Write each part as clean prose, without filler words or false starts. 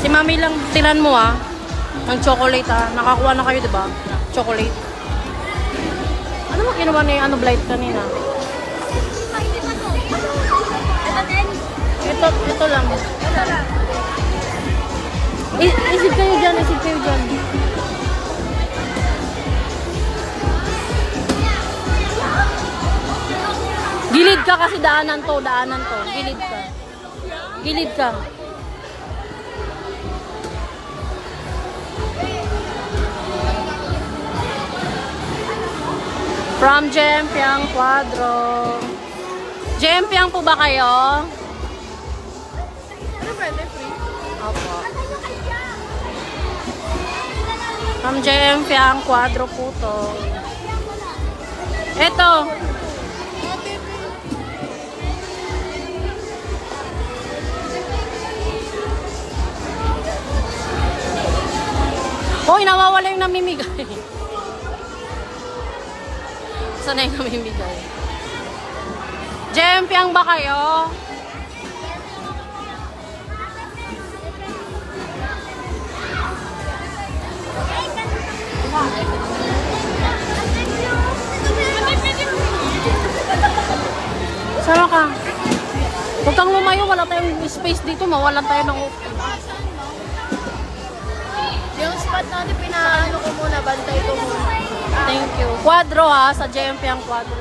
Mami lang, tinan mo ah. Ng chocolate ah. Nakakuha na kayo, diba? Chocolate. Ano mo ginawa ni Blight kanina? Ito lang. Isip kayo dyan. Gilid ka kasi daanan to. Gilid ka. From Jempiang Cuadro. Jempiang po ba kayo? Ano pwede? Free? Opo. From Jempiang Cuadro po to. Ito. Hoy, nawawala yung namimigay. Saan na yung namimigay? Jempiang ba kayo? Sama ka. Huwag kang lumayo, wala tayong space dito, mawalan tayo ng open. Yung spot natin, pinaano ko muna, bantay ko muna. Thank you. Cuadro ha, sa Jempiang Cuadro.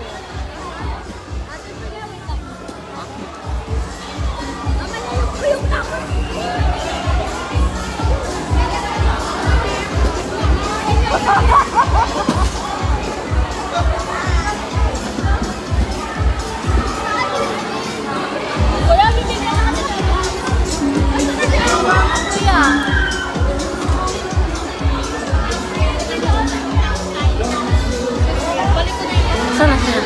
Sana siya.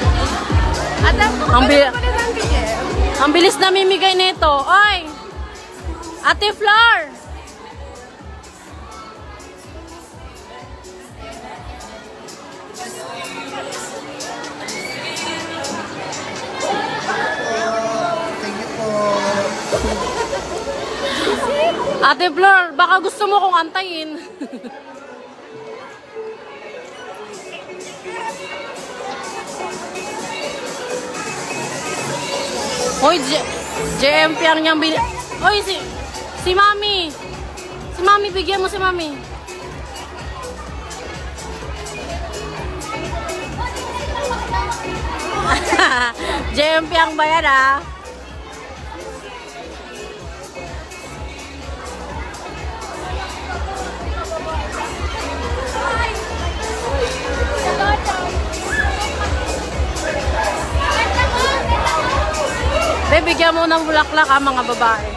Ang bilis na mimigay nito. Oy! Ate Flor! Ate Flor, baka gusto mo kong antayin. Hoy, JMP ang niyang Hoy, si Mami. Si Mami, bigyan mo si Mami. JMP ang bayad ah. Bibigyan mo ng bulaklak ha, mga babae.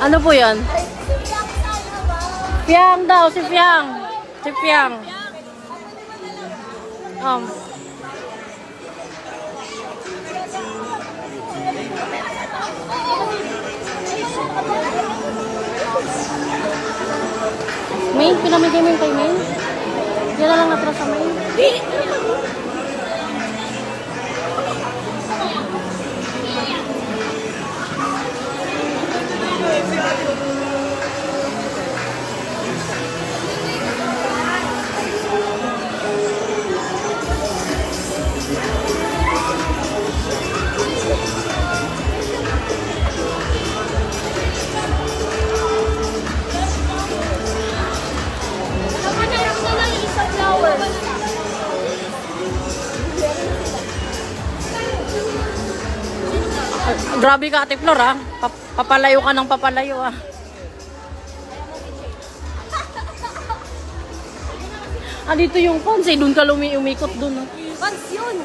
Ano po yan? Piang daw, si Piang. Si Piang. May, pinamigay mo yung kay May? Yan na lang natras sa May. Grabe ka, Ate Flor, ha? Papalayo ka ng papalayo, ha? Dito yung cons, eh. Doon ka umikot doon, ha? Cons yun!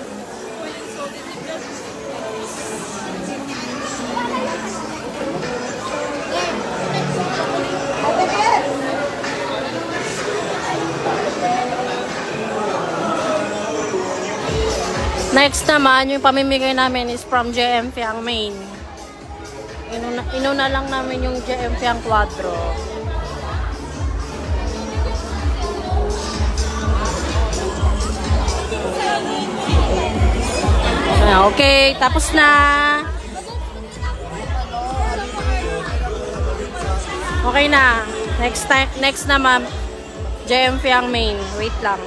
Next naman, yung pamimigay namin is from JM Fiang Main. Inuna lang namin yung JM Fiang Quattro. Okay, tapos na. Okay na. Next naman, JM Fiang Main. Wait lang.